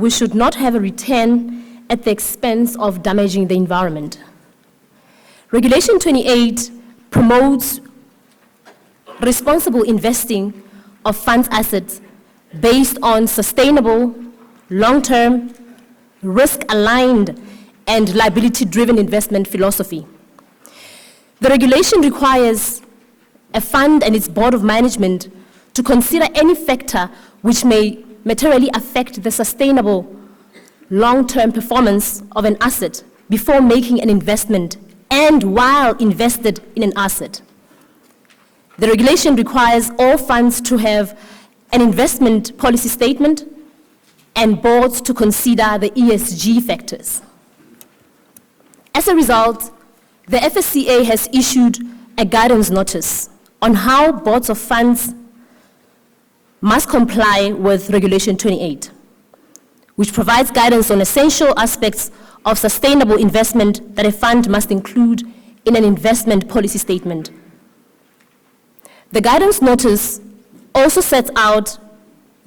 we should not have a return at the expense of damaging the environment. Regulation 28 promotes responsible investing of funds assets based on sustainable, long-term, risk-aligned, and liability-driven investment philosophy. The regulation requires a fund and its board of management to consider any factor which may materially affect the sustainable long-term performance of an asset before making an investment and while invested in an asset. The regulation requires all funds to have an investment policy statement and boards to consider the ESG factors. As a result, the FSCA has issued a guidance notice on how boards of funds must comply with Regulation 28, which provides guidance on essential aspects of sustainable investment that a fund must include in an investment policy statement. The guidance notice also sets out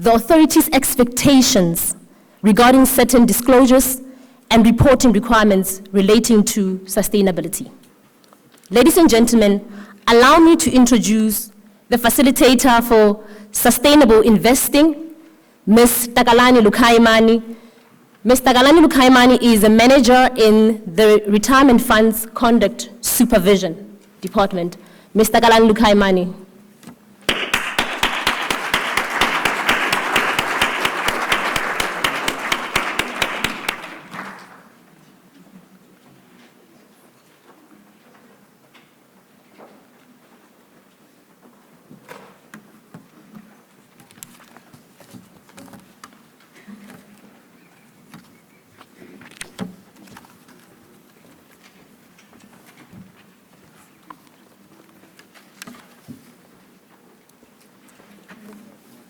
the authority's expectations regarding certain disclosures and reporting requirements relating to sustainability. Ladies and gentlemen, allow me to introduce the facilitator for sustainable investing, Ms. Takalani Lukhaimane. Ms. Takalani Lukhaimane is a manager in the Retirement Funds Conduct Supervision Department. Ms. Takalani Lukhaimane.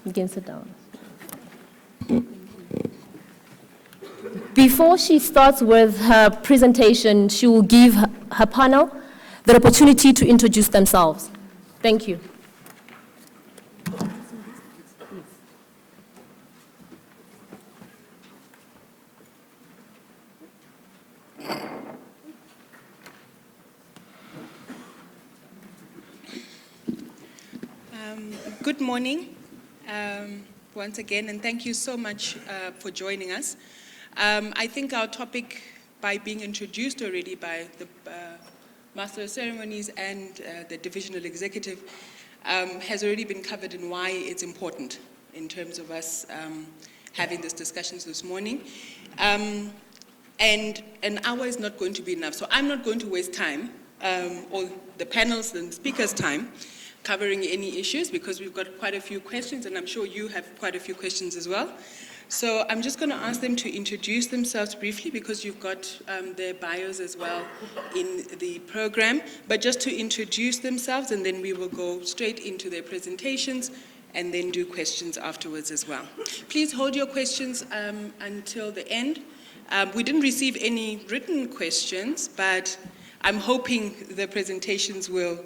You can sit down. Before she starts with her presentation, she will give her panel the opportunity to introduce themselves. Thank you. Good morning. Once again, and thank you so much for joining us. I think our topic, by being introduced already by the Master of Ceremonies and the Divisional Executive, has already been covered in why it's important in terms of us having these discussions this morning. And an hour is not going to be enough, so I'm not going to waste time, or the panel's and speakers' time, covering any issues, because we've got quite a few questions, and I'm sure you have quite a few questions as well. So I'm just going to ask them to introduce themselves briefly, because you've got their bios as well in the program, but just to introduce themselves, and then we will go straight into their presentations and then do questions afterwards as well. Please hold your questions until the end. We didn't receive any written questions, but I'm hoping the presentations will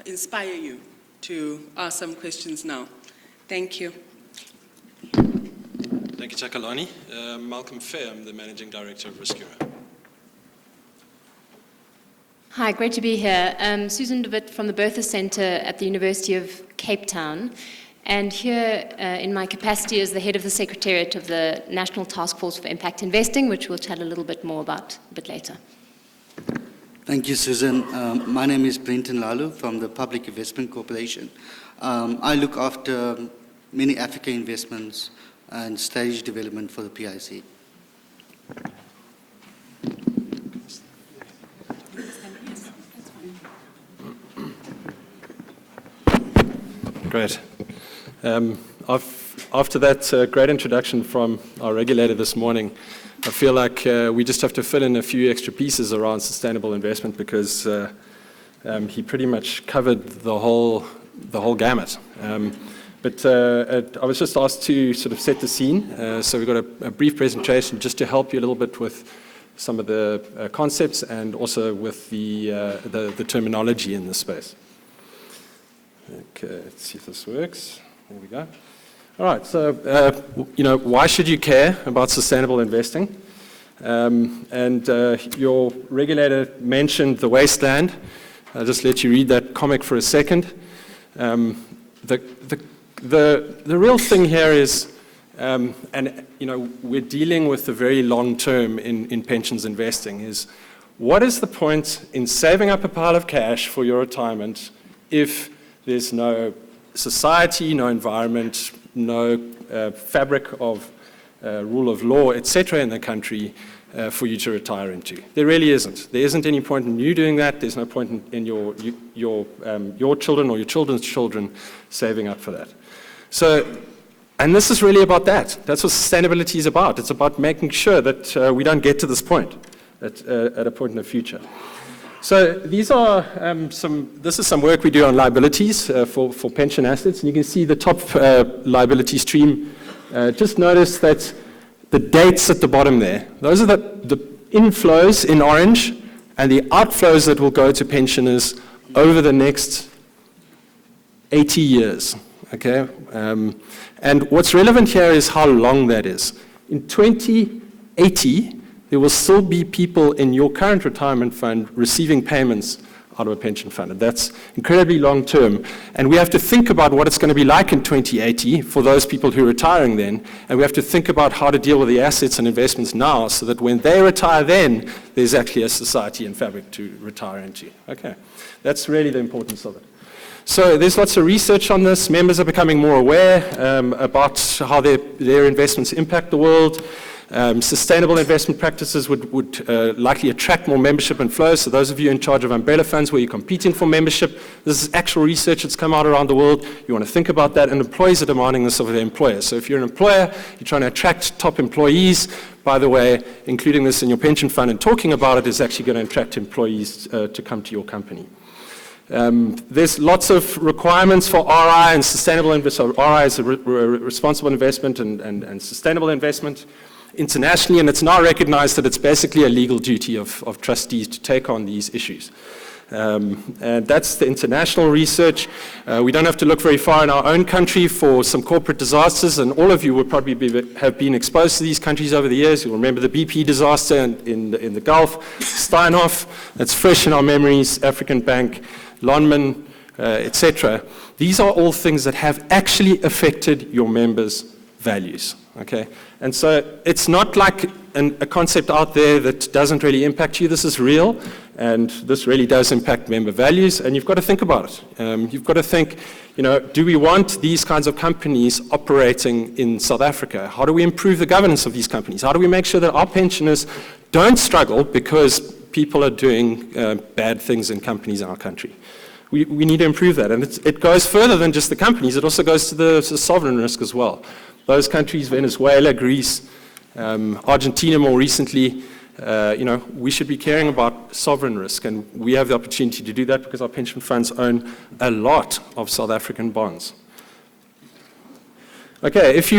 inspire you to ask some questions now. Thank you. Thank you, Takalani. Malcolm Fair, I'm the Managing Director of Riskura. Hi, great to be here. Susan De Witt from the Bertha Centre at the University of Cape Town, and here in my capacity as the head of the Secretariat of the National Task Force for Impact Investing, which we'll chat a little bit more about a bit later. Thank you, Susan. My name is Brenton Lalloo from the Public Investment Corporation. I look after many Africa investments and strategy development for the PIC. Great. After that great introduction from our regulator this morning, I feel like we just have to fill in a few extra pieces around sustainable investment, because he pretty much covered the whole gamut. But I was just asked to sort of set the scene. So we've got a brief presentation just to help you a little bit with some of the concepts and also with the terminology in this space. Okay, let's see if this works. There we go. All right, so, why should you care about sustainable investing? Your regulator mentioned the wasteland. I'll just let you read that comic for a second. The real thing here is, we're dealing with the very long term in pensions investing, is what is the point in saving up a pile of cash for your retirement if there's no society, no environment, no fabric of rule of law, etc. in the country for you to retire into? There really isn't. There isn't any point in you doing that. There's no point in your children or your children's children saving up for that. So, and this is really about that. That's what sustainability is about. It's about making sure that we don't get to this point at a point in the future. So these are this is some work we do on liabilities for pension assets. And you can see the top liability stream. Just notice that the dates at the bottom there, those are the inflows in orange and the outflows that will go to pensioners over the next 80 years. Okay? And what's relevant here is how long that is. In 2080, there will still be people in your current retirement fund receiving payments out of a pension fund. And that's incredibly long term. And we have to think about what it's going to be like in 2080 for those people who are retiring then. And we have to think about how to deal with the assets and investments now so that when they retire then, there's actually a society and fabric to retire into. Okay, that's really the importance of it. So there's lots of research on this. Members are becoming more aware about how their investments impact the world. Sustainable investment practices would likely attract more membership and flow. So those of you in charge of umbrella funds where you're competing for membership, this is actual research that's come out around the world. You want to think about that, and employees are demanding this of their employers. So if you're an employer, you're trying to attract top employees. By the way, including this in your pension fund and talking about it is actually going to attract employees to come to your company. There's lots of requirements for RI and sustainable investment. So RI is a responsible investment and sustainable investment internationally, and it's now recognized that it's basically a legal duty of trustees to take on these issues. And that's the international research. We don't have to look very far in our own country for some corporate disasters, and all of you would probably have been exposed to these countries over the years. You'll remember the BP disaster in the Gulf, Steinhoff, that's fresh in our memories, African Bank, Lonman, etc. These are all things that have actually affected your members' values. Okay, and so it's not like a concept out there that doesn't really impact you. This is real, and this really does impact member values, and you've got to think about it. You've got to think, do we want these kinds of companies operating in South Africa? How do we improve the governance of these companies? How do we make sure that our pensioners don't struggle because people are doing bad things in companies in our country? We need to improve that, and it goes further than just the companies. It also goes to the sovereign risk as well. Those countries, Venezuela, Greece, Argentina more recently, we should be caring about sovereign risk, and we have the opportunity to do that because our pension funds own a lot of South African bonds. Okay, if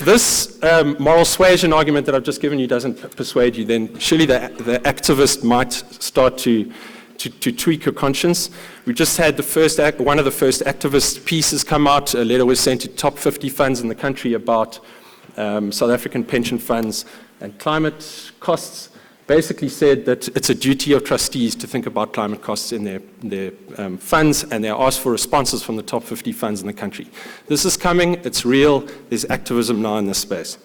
this moral suasion argument that I've just given you doesn't persuade you, then surely the activist might start to tweak your conscience. We just had one of the first activist pieces come out. A letter was sent to top 50 funds in the country about South African pension funds and climate costs. Basically said that it's a duty of trustees to think about climate costs in their funds, and they asked for responses from the top 50 funds in the country. This is coming. It's real. There's activism now in this space.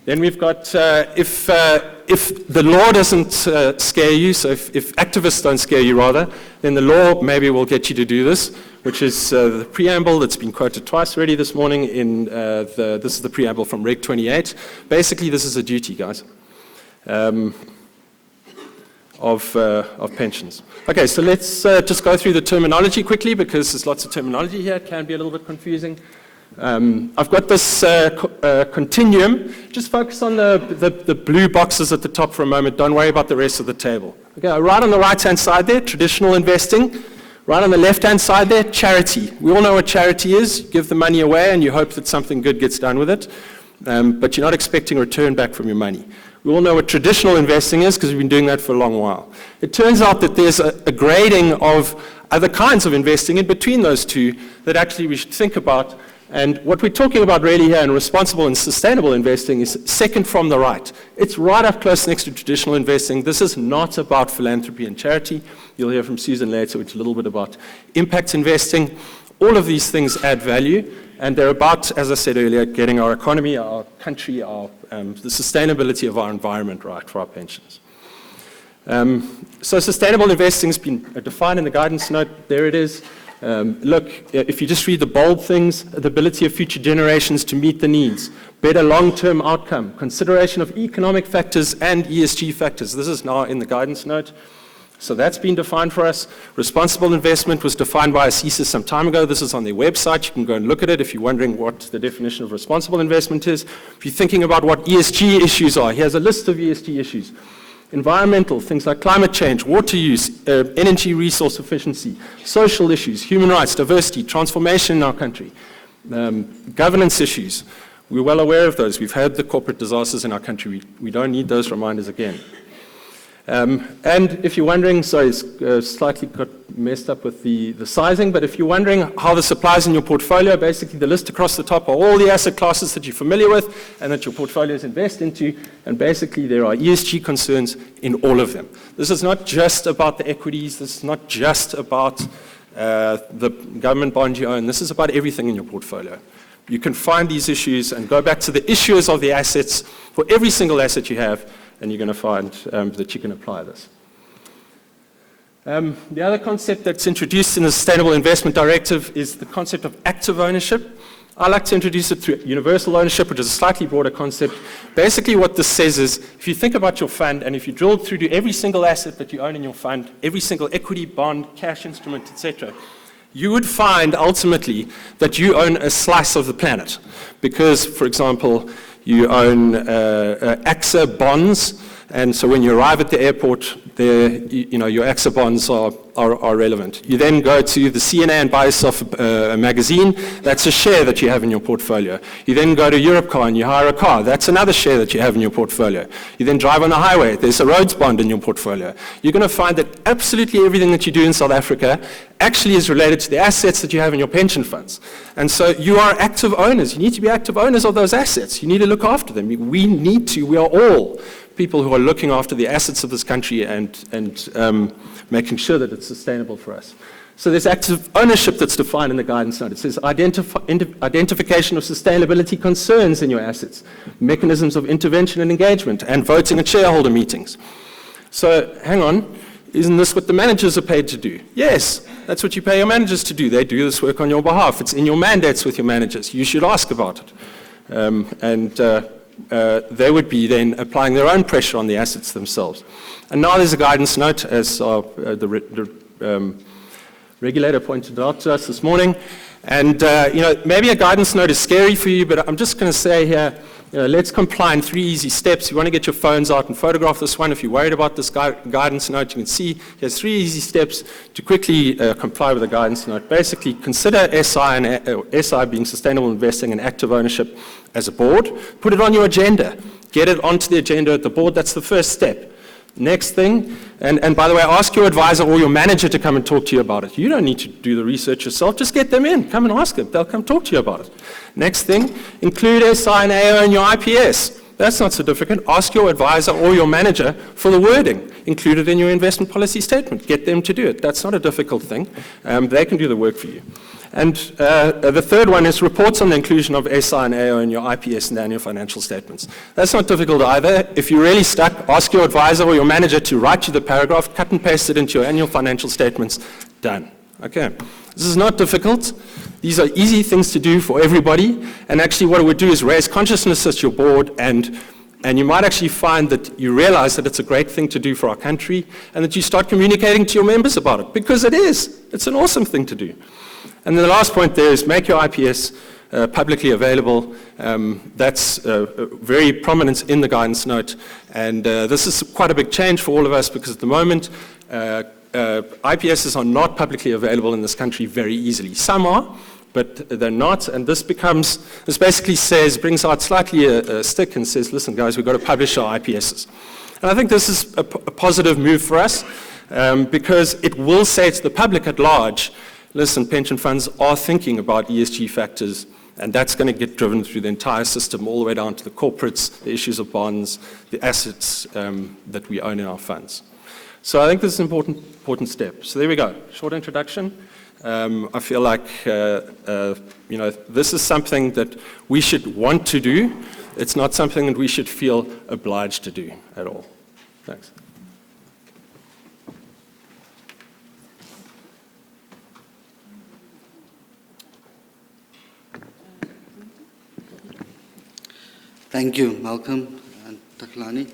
Then we've got, if the law doesn't scare you, so if activists don't scare you rather, then the law maybe will get you to do this, which is the preamble that's been quoted twice already this morning. This is the preamble from Reg 28. Basically, this is a duty, guys, of pensions. Okay, so let's just go through the terminology quickly because there's lots of terminology here. It can be a little bit confusing. I've got this continuum. Just focus on the blue boxes at the top for a moment. Don't worry about the rest of the table. Okay, right on the right-hand side there, traditional investing. Right on the left-hand side there, charity. We all know what charity is. You give the money away and you hope that something good gets done with it, but you're not expecting a return back from your money. We all know what traditional investing is because we've been doing that for a long while. It turns out that there's a grading of other kinds of investing in between those two that actually we should think about And what we're talking about really here in responsible and sustainable investing is second from the right. It's right up close next to traditional investing. This is not about philanthropy and charity. You'll hear from Susan later, which is a little bit about impact investing. All of these things add value, and they're about, as I said earlier, getting our economy, our country, the sustainability of our environment right for our pensions. So sustainable investing has been defined in the guidance note. There it is. Look, if you just read the bold things, the ability of future generations to meet the needs, better long-term outcome, consideration of economic factors and ESG factors. This is now in the guidance note. So that's been defined for us. Responsible investment was defined by ASISA some time ago. This is on their website. You can go and look at it if you're wondering what the definition of responsible investment is. If you're thinking about what ESG issues are, here's a list of ESG issues. Environmental, things like climate change, water use, energy resource efficiency, social issues, human rights, diversity, transformation in our country, governance issues. We're well aware of those. We've had the corporate disasters in our country. We don't need those reminders again. And if you're wondering, sorry, it's slightly got messed up with the sizing, but if you're wondering how this applies in your portfolio, basically the list across the top are all the asset classes that you're familiar with and that your portfolios invest into, and basically there are ESG concerns in all of them. This is not just about the equities, this is not just about the government bond you own, this is about everything in your portfolio. You can find these issues and go back to the issuers of the assets for every single asset you have, and you're going to find that you can apply this. The other concept that's introduced in the Sustainable Investment Directive is the concept of active ownership. I like to introduce it through universal ownership, which is a slightly broader concept. Basically what this says is, if you think about your fund, and if you drill through to every single asset that you own in your fund, every single equity, bond, cash instrument, etc., you would find ultimately that you own a slice of the planet. Because, for example, you own AXA bonds, and so when you arrive at the airport, your AXA bonds are relevant. You then go to the CNA and buy yourself a magazine. That's a share that you have in your portfolio. You then go to Europcar and you hire a car. That's another share that you have in your portfolio. You then drive on the highway. There's a roads bond in your portfolio. You're going to find that absolutely everything that you do in South Africa actually is related to the assets that you have in your pension funds. And so you are active owners. You need to be active owners of those assets. You need to look after them. We are all people who are looking after the assets of this country and making sure that it's sustainable for us. So there's active ownership that's defined in the guidance note. It says identification of sustainability concerns in your assets, mechanisms of intervention and engagement, and voting at shareholder meetings. So hang on, isn't this what the managers are paid to do? Yes, that's what you pay your managers to do. They do this work on your behalf. It's in your mandates with your managers. You should ask about it. They would be then applying their own pressure on the assets themselves. And now there's a guidance note, as the regulator pointed out to us this morning. And maybe a guidance note is scary for you, but I'm just going to say here, let's comply in 3 easy steps. You want to get your phones out and photograph this one. If you're worried about this guidance note, you can see there's 3 easy steps to quickly comply with the guidance note. Basically, consider SI being sustainable investing and active ownership as a board. Put it on your agenda. Get it onto the agenda at the board. That's the first step. Next thing, and by the way, ask your advisor or your manager to come and talk to you about it. You don't need to do the research yourself. Just get them in. Come and ask them. They'll come talk to you about it. Next thing, include SI and AO in your IPS. That's not so difficult. Ask your advisor or your manager for the wording. Include it in your investment policy statement. Get them to do it. That's not a difficult thing. They can do the work for you. And the third one is reports on the inclusion of SI and AO in your IPS and annual financial statements. That's not difficult either. If you're really stuck, ask your advisor or your manager to write you the paragraph, cut and paste it into your annual financial statements. Done. Okay. This is not difficult. These are easy things to do for everybody. And actually what it would do is raise consciousness at your board, and you might actually find that you realize that it's a great thing to do for our country, and that you start communicating to your members about it, because it is. It's an awesome thing to do. And then the last point there is make your IPS publicly available. That's very prominent in the guidance note. And this is quite a big change for all of us, because at the moment, IPSs are not publicly available in this country very easily. Some are, but they're not. And this basically brings out slightly a stick and says, listen, guys, we've got to publish our IPSs. And I think this is a positive move for us, because it will say to the public at large, listen, pension funds are thinking about ESG factors And that's going to get driven through the entire system, all the way down to the corporates, the issues of bonds, the assets that we own in our funds. So I think this is an important step. So there we go, short introduction. I feel like this is something that we should want to do. It's not something that we should feel obliged to do at all. Thanks. Thank you, Malcolm and Takalani.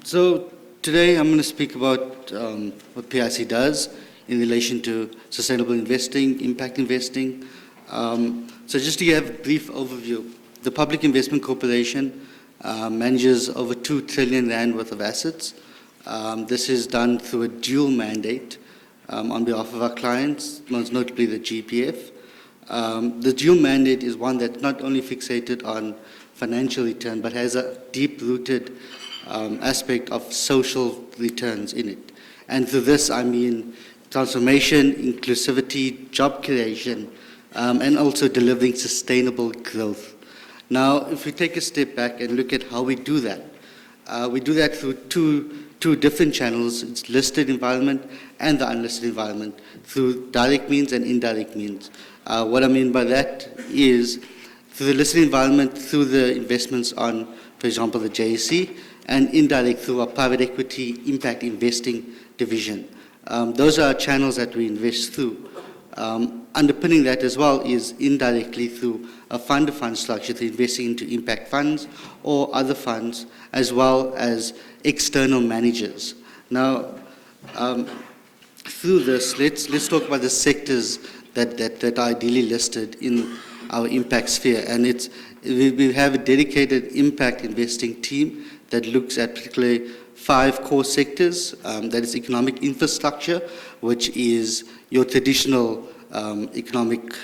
So today I'm going to speak about what PIC does in relation to sustainable investing, impact investing. So just to give a brief overview, the Public Investment Corporation manages over 2 trillion rand worth of assets. This is done through a dual mandate on behalf of our clients, most notably the GPF. The dual mandate is one that's not only fixated on financial return, but has a deep-rooted aspect of social returns in it. And through this, I mean transformation, inclusivity, job creation, and also delivering sustainable growth. Now, if we take a step back and look at how we do that through two different channels. It's listed environment and the unlisted environment, through direct means and indirect means. What I mean by that is through the listed environment, through the investments on, for example, the JSE, and indirect through our private equity impact investing division. Those are channels that we invest through. Underpinning that as well is indirectly through a fund-to-fund structure, through investing into impact funds or other funds, as well as external managers. Now, through this, let's talk about the sectors that are ideally listed in our impact sphere. And we have a dedicated impact investing team that looks at particularly 5 core sectors. That is economic infrastructure, which is your traditional economic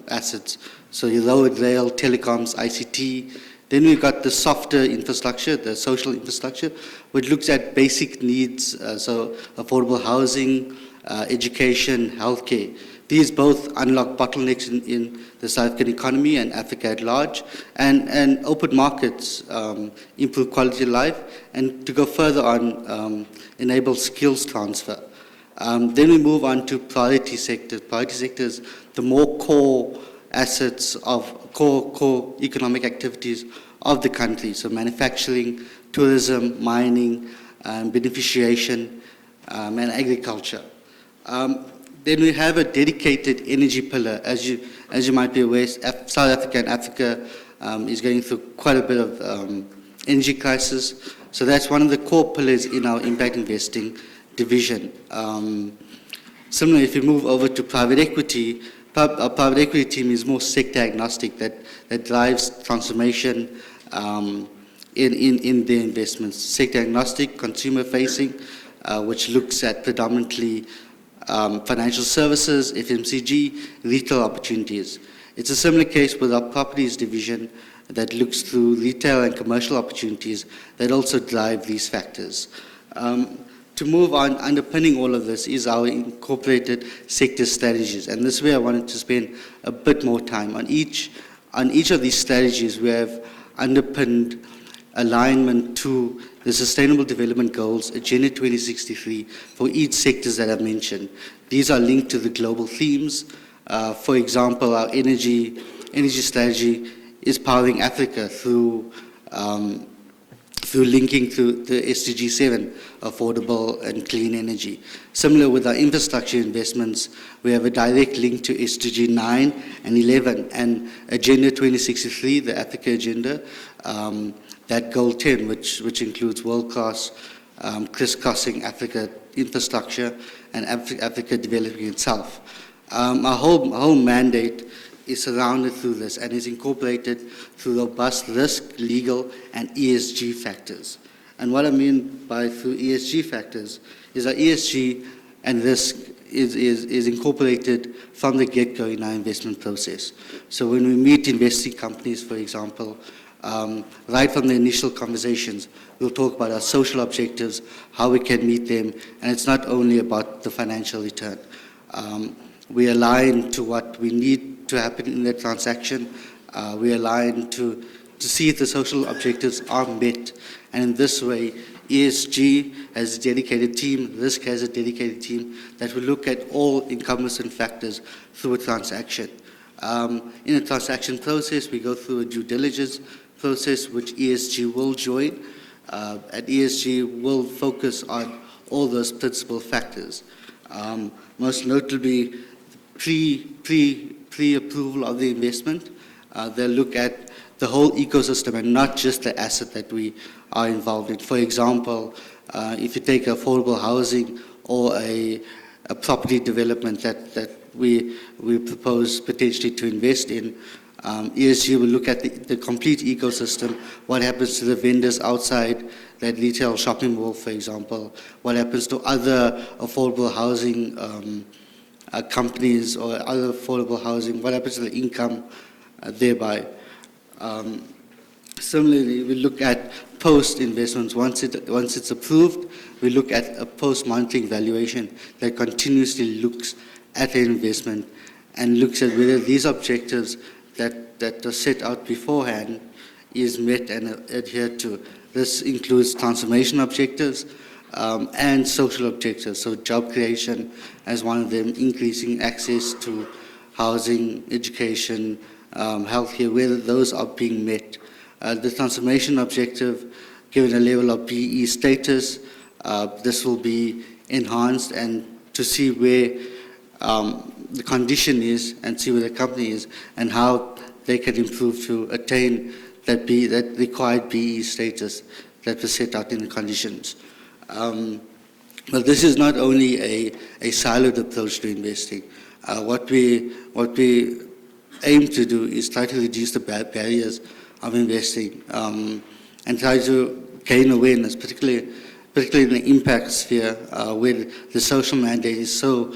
assets. So your road, rail, telecoms, ICT. Then we've got the softer infrastructure, the social infrastructure, which looks at basic needs, so affordable housing, education, healthcare. These both unlock bottlenecks in the South African economy and Africa at large, and open markets improve quality of life, and to go further on, enable skills transfer. Then we move on to priority sectors. Priority sectors, the more core assets of core economic activities of the country, so manufacturing, tourism, mining, beneficiation, and agriculture. Then we have a dedicated energy pillar. As you might be aware, South Africa and Africa is going through quite a bit of energy crisis. So that's one of the core pillars in our impact investing division. Similarly, if you move over to private equity, our private equity team is more sector agnostic, that drives transformation in their investments. Sector agnostic, consumer facing, which looks at predominantly financial services, FMCG, retail opportunities. It's a similar case with our properties division that looks through retail and commercial opportunities that also drive these factors. To move on, underpinning all of this is our incorporated sector strategies, and this way I wanted to spend a bit more time. On each of these strategies, we have underpinned alignment to the Sustainable Development Goals, Agenda 2063, for each sectors that I've mentioned. These are linked to the global themes. For example, our energy strategy is powering Africa through linking to the SDG 7, affordable and clean energy. Similar with our infrastructure investments, we have a direct link to SDG 9 and 11 and Agenda 2063, the Africa Agenda, that Goal 10, which includes world-class crisscrossing Africa infrastructure and Africa developing itself. Our whole mandate is surrounded through this and is incorporated through robust risk, legal, and ESG factors. And what I mean by through ESG factors is that ESG and risk is incorporated from the get-go in our investment process. So when we meet investing companies, for example, right from the initial conversations, we'll talk about our social objectives, how we can meet them, and it's not only about the financial return. We align to what we need to happen in that transaction. We align to see if the social objectives are met. And in this way, ESG has a dedicated team, risk has a dedicated team that will look at all encompassing factors through a transaction. In a transaction process, we go through a due diligence process which ESG will join, and ESG will focus on all those principal factors. Most notably, pre-approval of the investment, they'll look at the whole ecosystem and not just the asset that we are involved in. For example, if you take affordable housing or a property development that we propose potentially to invest in, ESG will look at the complete ecosystem, what happens to the vendors outside that retail shopping mall, for example, what happens to other affordable housing companies or other affordable housing, what happens to the income thereby. Similarly, we look at post-investments. Once it's approved, we look at a post-monitoring valuation that continuously looks at the investment and looks at whether these objectives that are set out beforehand is met and adhered to. This includes transformation objectives and social objectives, so job creation as one of them, increasing access to housing, education, healthcare, whether those are being met. The transformation objective, given a level of BE status, this will be enhanced and to see where the condition is and see where the company is and how they can improve to attain that required BE status that was set out in the conditions. But this is not only a siloed approach to investing. What we aim to do is try to reduce the barriers of investing and try to gain awareness, particularly in the impact sphere, where the social mandate is so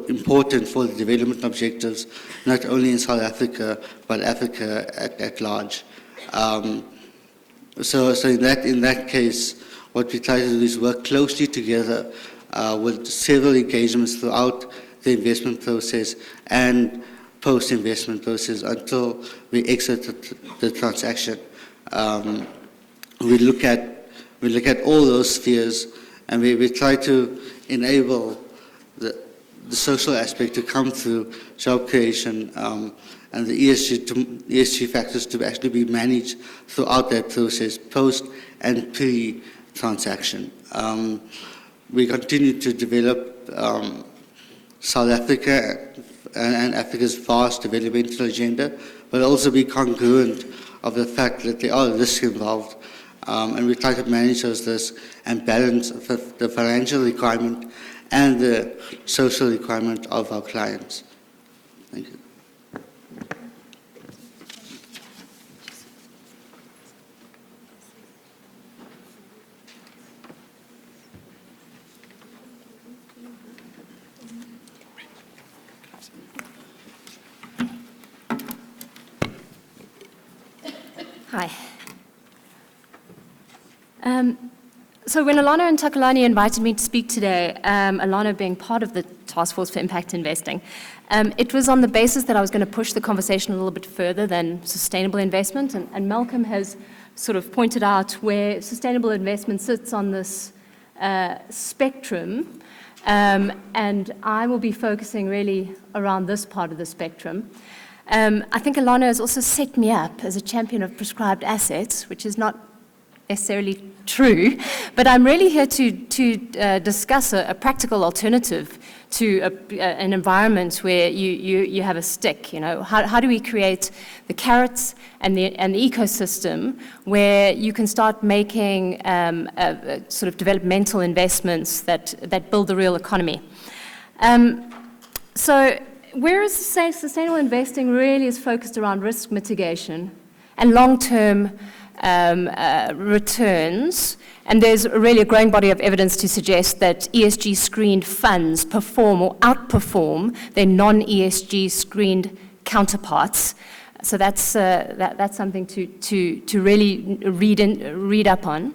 important for the development objectives, not only in South Africa, but Africa at large. So in that case, what we try to do is work closely together with several engagements throughout the investment process and post-investment process until we exit the transaction. We look at all those spheres, and we try to enable the social aspect to come through job creation and the ESG factors to actually be managed throughout that process, post and pre-transaction. We continue to develop South Africa and Africa's vast developmental agenda, but also be congruent of the fact that there are risks involved, and we try to manage those risks and balance the financial requirement and the social requirement of our clients. Thank you. Hi. So when Alana and Takalani invited me to speak today, Alana being part of the Task Force for Impact Investing, it was on the basis that I was going to push the conversation a little bit further than sustainable investment, and Malcolm has sort of pointed out where sustainable investment sits on this spectrum, and I will be focusing really around this part of the spectrum. I think Alana has also set me up as a champion of prescribed assets, which is not necessarily true, but I'm really here to discuss a practical alternative to an environment where you have a stick. You know, how do we create the carrots and the ecosystem where you can start making sort of developmental investments that build the real economy. So whereas sustainable investing really is focused around risk mitigation and long-term returns, and there's really a growing body of evidence to suggest that ESG screened funds perform or outperform their non-ESG screened counterparts. So that's something to really read up on.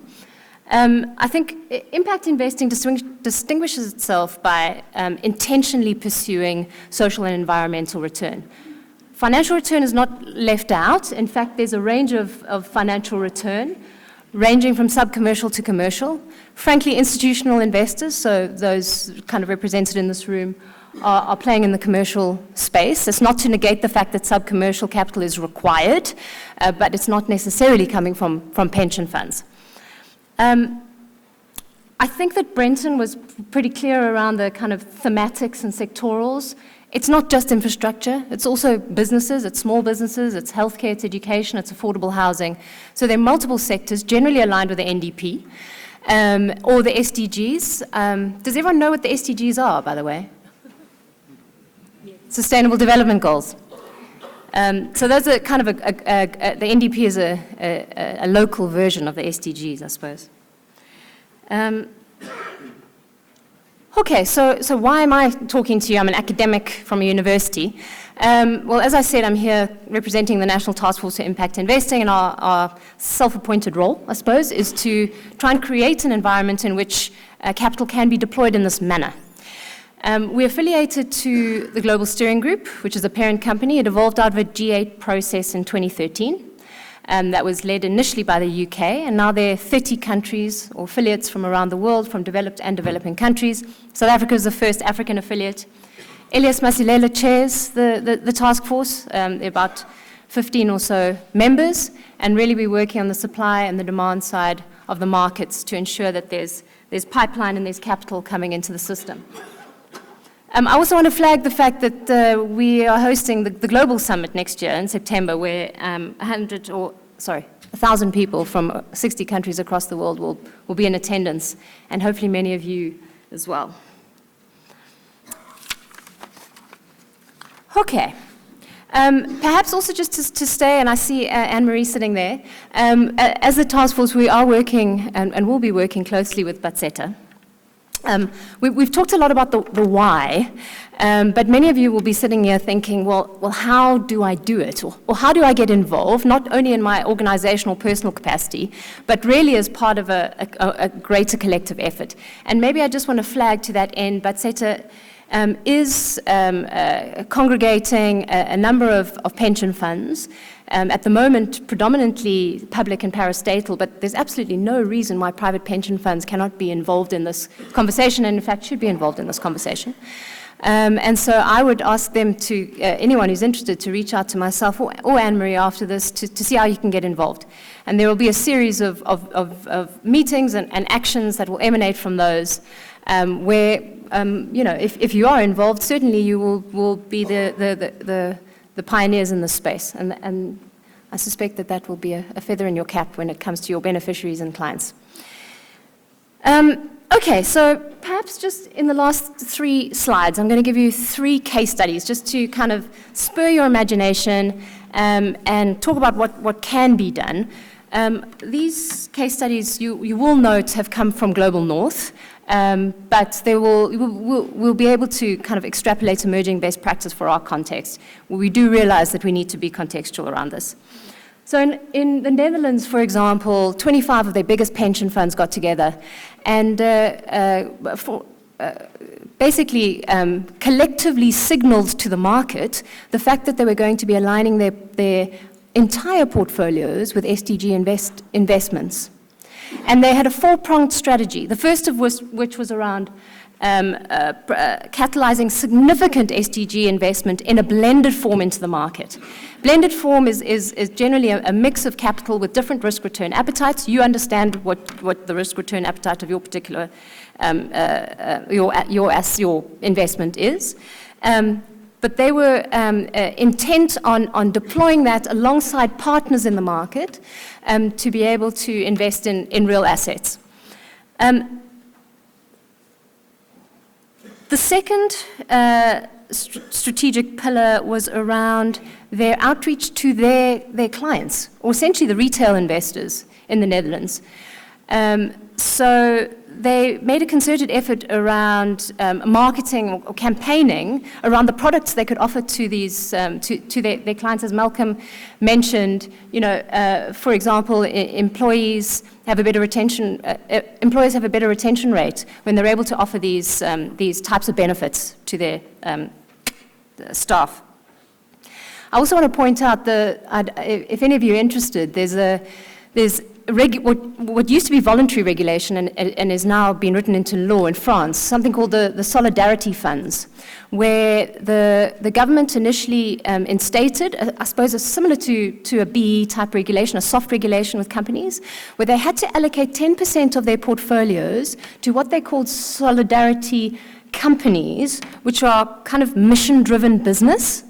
I think impact investing distinguishes itself by intentionally pursuing social and environmental return. Financial return is not left out. In fact, there's a range of financial return, ranging from sub-commercial to commercial. Frankly, institutional investors, so those kind of represented in this room, are playing in the commercial space. It's not to negate the fact that sub-commercial capital is required, but it's not necessarily coming from pension funds. I think that Brenton was pretty clear around the kind of thematics and sectorals. It's not just infrastructure, it's also businesses, it's small businesses, it's healthcare, it's education, it's affordable housing. So there are multiple sectors generally aligned with the NDP or the SDGs. Does everyone know what the SDGs are, by the way? Sustainable Development Goals. So those are kind of the NDP is a local version of the SDGs, I suppose. Okay, so why am I talking to you? I'm an academic from a university. Well, as I said, I'm here representing the National Task Force for Impact Investing, and our self-appointed role, I suppose, is to try and create an environment in which capital can be deployed in this manner. We're affiliated to the Global Steering Group, which is a parent company. It evolved out of a G8 process in 2013. That was led initially by the UK, and now there are 30 countries or affiliates from around the world, from developed and developing countries. South Africa is the first African affiliate. Elias Masilela chairs the task force. There are about 15 or so members, and really we're working on the supply and the demand side of the markets to ensure that there's pipeline and there's capital coming into the system. I also want to flag the fact that we are hosting the Global Summit next year in September, where 1,000 people from 60 countries across the world will be in attendance, and hopefully many of you as well. Okay. Perhaps also just to stay, and I see Anne-Marie sitting there, as the task force we are working and will be working closely with Batseta. We've talked a lot about the why, but many of you will be sitting here thinking, well, how do I do it? Or how do I get involved, not only in my organizational personal capacity, but really as part of a greater collective effort? And maybe I just want to flag to that end, Batseta is congregating a number of pension funds, at the moment predominantly public and parastatal, but there's absolutely no reason why private pension funds cannot be involved in this conversation, and in fact should be involved in this conversation. And so I would ask them to, anyone who's interested, to reach out to myself or Anne-Marie after this to see how you can get involved. And there will be a series of meetings and actions that will emanate from those, where, if you are involved, certainly you will be the pioneers in this space. And I suspect that will be a feather in your cap when it comes to your beneficiaries and clients. Okay, so perhaps just in the last 3 slides, I'm going to give you 3 case studies just to kind of spur your imagination and talk about what can be done. These case studies, you will note, have come from Global North, but we'll be able to kind of extrapolate emerging best practice for our context. We do realize that we need to be contextual around this. So in the Netherlands, for example, 25 of their biggest pension funds got together and basically collectively signaled to the market the fact that they were going to be aligning their entire portfolios with SDG investments. And they had a 4-pronged strategy, the first of which was around catalyzing significant SDG investment in a blended form into the market. Blended form is generally a mix of capital with different risk-return appetites. You understand what the risk-return appetite of your particular your investment is. But they were intent on deploying that alongside partners in the market to be able to invest in real assets. The second strategic pillar was around their outreach to their clients, or essentially the retail investors in the Netherlands. So they made a concerted effort around marketing or campaigning around the products they could offer to these to their clients. As Malcolm mentioned, for example, employees have a better retention. Employers have a better retention rate when they're able to offer these types of benefits to their staff. I also want to point out if any of you are interested, there's what used to be voluntary regulation and is now being written into law in France, something called the solidarity funds, where the government initially instated, I suppose, similar to a BE type regulation, a soft regulation with companies, where they had to allocate 10% of their portfolios to what they called solidarity companies, which are kind of mission-driven business.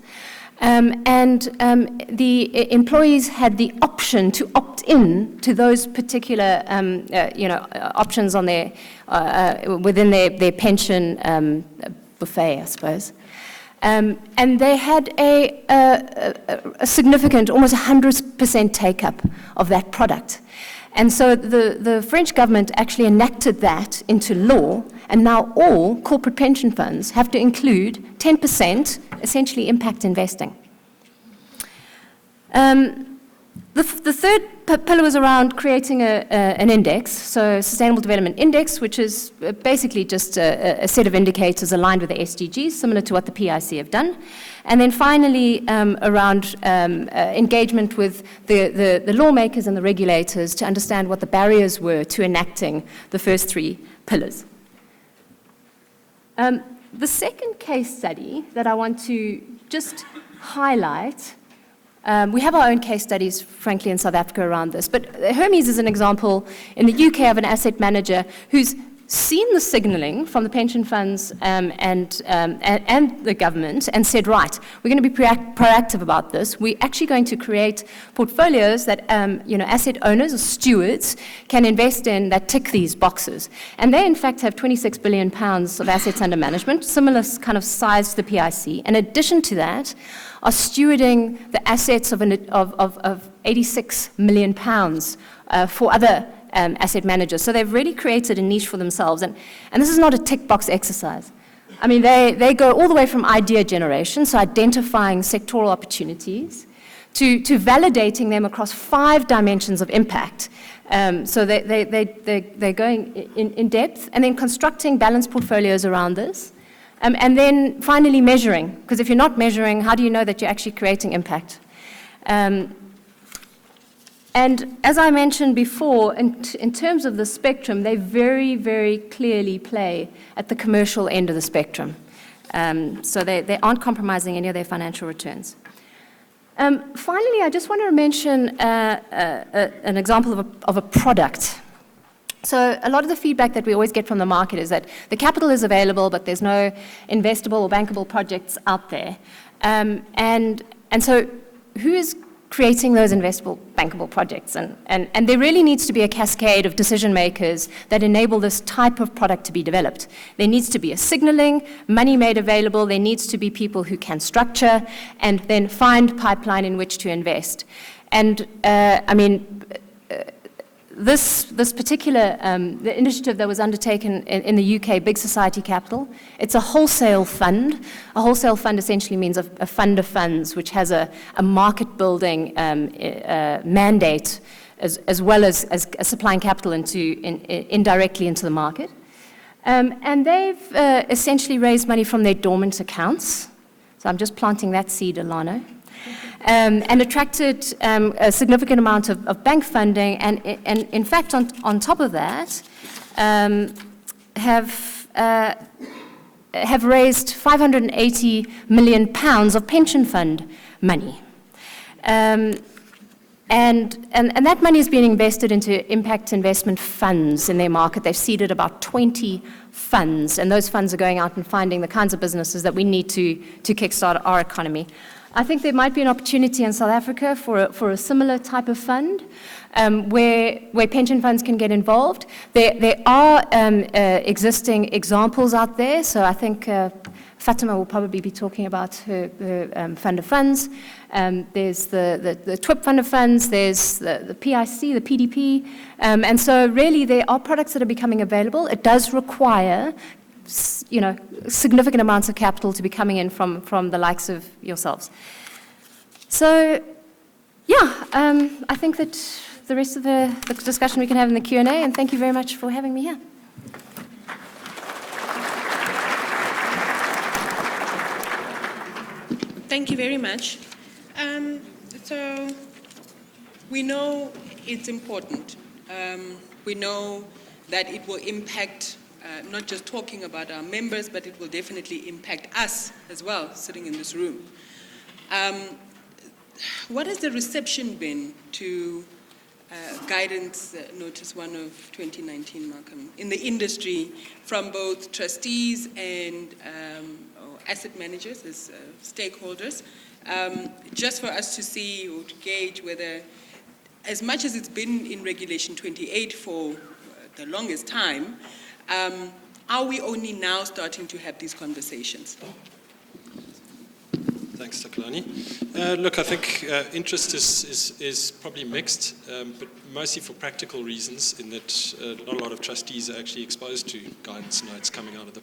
The employees had the option to opt in to those particular, options on their within their pension buffet, I suppose. And they had a significant, almost 100% take-up of that product. And so the French government actually enacted that into law, and now all corporate pension funds have to include 10%, essentially impact investing. The third pillar was around creating an index, so Sustainable Development Index, which is basically just a set of indicators aligned with the SDGs, similar to what the PIC have done. And then finally, around engagement with the lawmakers and the regulators to understand what the barriers were to enacting the first three pillars. The second case study that I want to just highlight, we have our own case studies, frankly, in South Africa around this, but Hermes is an example in the UK of an asset manager who's seen the signaling from the pension funds and the government and said, right, we're going to be proactive about this. We're actually going to create portfolios that asset owners or stewards can invest in that tick these boxes. And they, in fact, have £26 billion of assets under management, similar kind of size to the PIC. In addition to that, are stewarding the assets of £86 million for other asset managers. So they've really created a niche for themselves. And this is not a tick box exercise. I mean, they go all the way from idea generation, so identifying sectoral opportunities, to validating them across 5 dimensions of impact. So they're going in depth, and then constructing balanced portfolios around this. And then finally measuring, because if you're not measuring, how do you know that you're actually creating impact? And as I mentioned before, in terms of the spectrum, they very, very clearly play at the commercial end of the spectrum. So they aren't compromising any of their financial returns. Finally, I just want to mention an example of a product. So a lot of the feedback that we always get from the market is that the capital is available, but there's no investable or bankable projects out there. And so who is creating those investable, bankable projects? And there really needs to be a cascade of decision makers that enable this type of product to be developed. There needs to be a signaling, money made available. There needs to be people who can structure and then find pipeline in which to invest. And this particular the initiative that was undertaken in the UK, Big Society Capital, it's a wholesale fund. A wholesale fund essentially means a fund of funds which has a market-building mandate as well as supplying capital indirectly into the market. And they've essentially raised money from their dormant accounts. So I'm just planting that seed, Alano. And attracted a significant amount of bank funding, and in fact, on top of that, have raised £580 million of pension fund money. And that money is being invested into impact investment funds in their market. They've seeded about 20 funds, and those funds are going out and finding the kinds of businesses that we need to kickstart our economy. I think there might be an opportunity in South Africa for a similar type of fund where pension funds can get involved. There are existing examples out there, so I think Fatima will probably be talking about her fund of funds. There's the TWIP fund of funds, there's the PIC, the PDP, and so really there are products that are becoming available. It does require significant amounts of capital to be coming in from the likes of yourselves. So, yeah, I think that the rest of the discussion we can have in the Q&A, and thank you very much for having me here. Thank you very much. So we know it's important. We know that it will impact not just talking about our members, but it will definitely impact us as well, sitting in this room. What has the reception been to Guidance Notice 1 of 2019, Malcolm, in the industry from both trustees and asset managers as stakeholders, just for us to see or to gauge whether, as much as it's been in Regulation 28 for the longest time, are we only now starting to have these conversations? Thanks, Takalani. Look, I think interest is probably mixed, but mostly for practical reasons, in that not a lot of trustees are actually exposed to guidance notes coming out of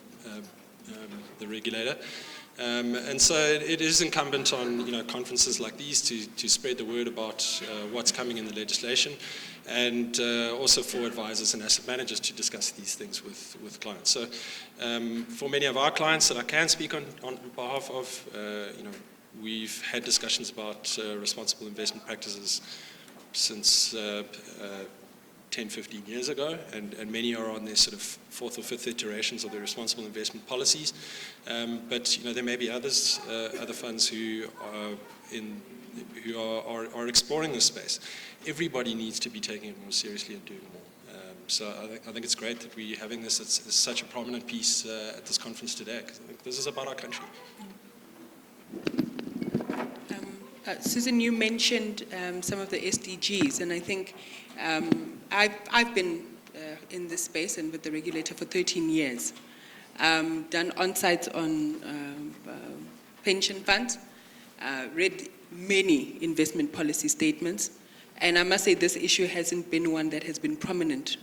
the regulator. And so it is incumbent on conferences like these to spread the word about what's coming in the legislation, and also for advisors and asset managers to discuss these things with clients. So for many of our clients that I can speak on behalf of, we've had discussions about responsible investment practices since 10, 15 years ago, and many are on their sort of fourth or fifth iterations of their responsible investment policies. But there may be other funds who are exploring this space. Everybody needs to be taking it more seriously and doing more. So I think it's great that we're having this. It's such a prominent piece at this conference today, because I think this is about our country. Susan, you mentioned some of the SDGs, and I think I've been in this space and with the regulator for 13 years, done on-sites on pension funds, read many investment policy statements, and I must say this issue hasn't been one that has been prominent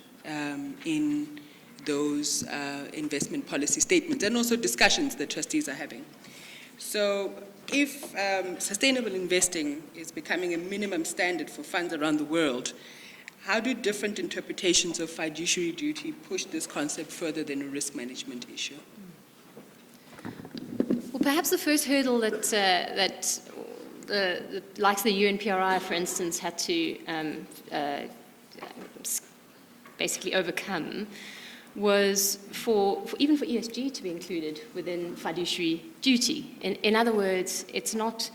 in those investment policy statements, and also discussions that trustees are having. So if sustainable investing is becoming a minimum standard for funds around the world, how do different interpretations of fiduciary duty push this concept further than a risk management issue? Well, perhaps the first hurdle that the likes of the UNPRI, for instance, had to basically overcome was even for ESG to be included within fiduciary duty. In other words, it's not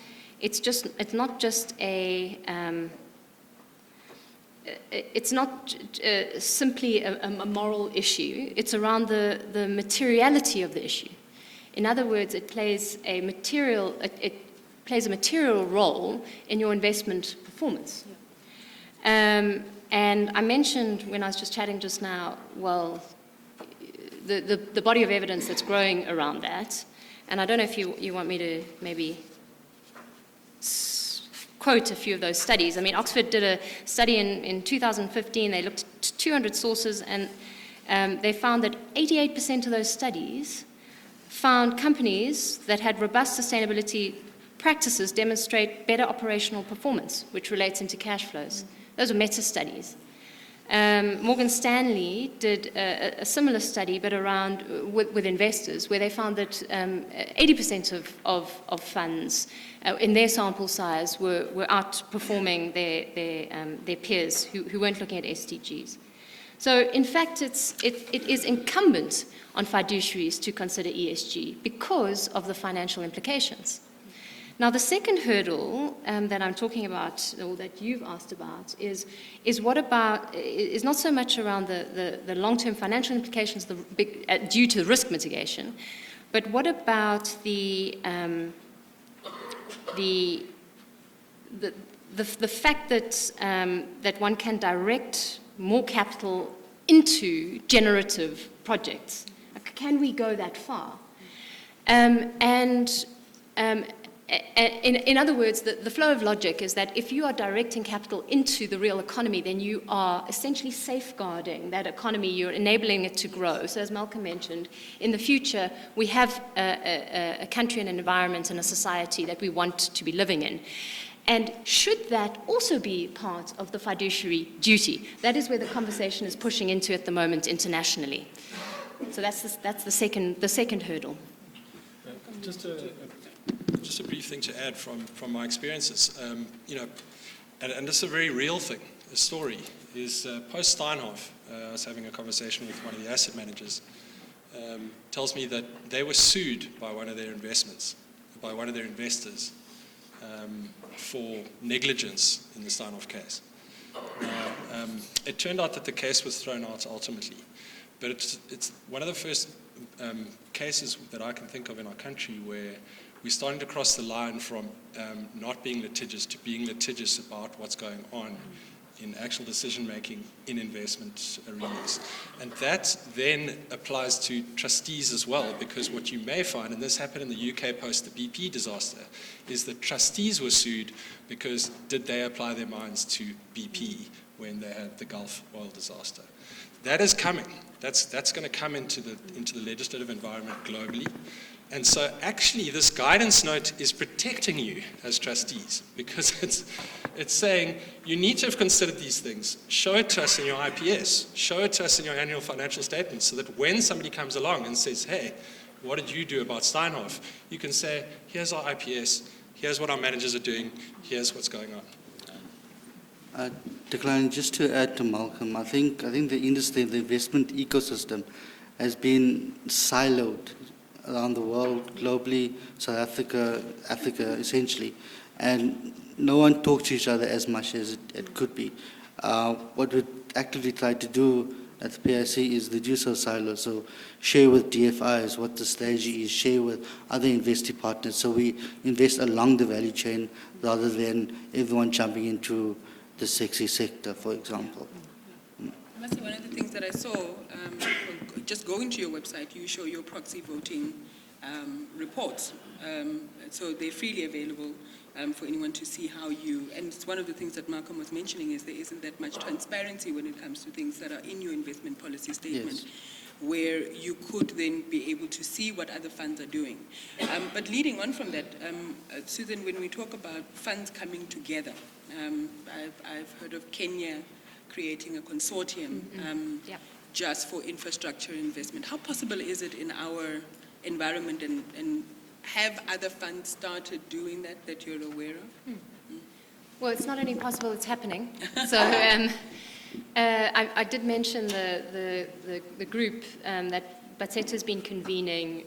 simply a moral issue. It's around the materiality of the issue. In other words, it plays a material role in your investment performance. And I mentioned when I was just chatting just now, well, the body of evidence that's growing around that, and I don't know if you want me to maybe quote a few of those studies. I mean, Oxford did a study in 2015. They looked at 200 sources, and they found that 88% of those studies found companies that had robust sustainability practices demonstrate better operational performance, which relates into cash flows. Those are meta-studies. Morgan Stanley did a similar study, but around with investors, where they found that 80% of funds in their sample size were outperforming their peers who weren't looking at SDGs. So, in fact, it is incumbent on fiduciaries to consider ESG because of the financial implications. Now, the second hurdle that I'm talking about, or that you've asked about, is not so much around the long-term financial implications due to risk mitigation, but what about the the fact that, that one can direct more capital into generative projects. Can we go that far? In other words, the flow of logic is that if you are directing capital into the real economy, then you are essentially safeguarding that economy, you're enabling it to grow. So as Malcolm mentioned, in the future, we have a country and an environment and a society that we want to be living in. And should that also be part of the fiduciary duty? That is where the conversation is pushing into at the moment internationally. So that's the second hurdle. Just a brief thing to add from my experiences. And this is a very real thing. The story is post Steinhoff. I was having a conversation with one of the asset managers. Tells me that they were sued by one of their investors for negligence in the Steinhoff case. It turned out that the case was thrown out ultimately, but it's one of the first cases that I can think of in our country where we're starting to cross the line from not being litigious to being litigious about what's going on in actual decision-making in investment arenas. And that then applies to trustees as well, because what you may find, and this happened in the UK post the BP disaster, is that trustees were sued because did they apply their minds to BP when they had the Gulf oil disaster. That is coming. That's going to come into the legislative environment globally. And so actually this guidance note is protecting you as trustees, because it's saying you need to have considered these things. Show it to us in your IPS. Show it to us in your annual financial statements, so that when somebody comes along and says, hey, what did you do about Steinhoff? You can say, here's our IPS, here's what our managers are doing, here's what's going on. Takalani, just to add to Malcolm, I think the industry, the investment ecosystem has been siloed around the world, globally, South Africa, essentially, and no one talks to each other as much as it could be. What we actively try to do at the PIC is reduce those silos, so share with DFIs what the strategy is, share with other investing partners, so we invest along the value chain rather than everyone jumping into the sexy sector, for example. I must say, one of the things that I saw, just going to your website, you show your proxy voting reports. So they're freely available for anyone to see how you, and it's one of the things that Malcolm was mentioning, is there isn't that much transparency when it comes to things that are in your investment policy statement, yes, where you could then be able to see what other funds are doing. But leading on from that, Susan, when we talk about funds coming together, I've heard of Kenya creating a consortium just for infrastructure investment. How possible is it in our environment, and have other funds started doing that you're aware of? Well, it's not only possible, it's happening. So I did mention the group that Batseta has been convening.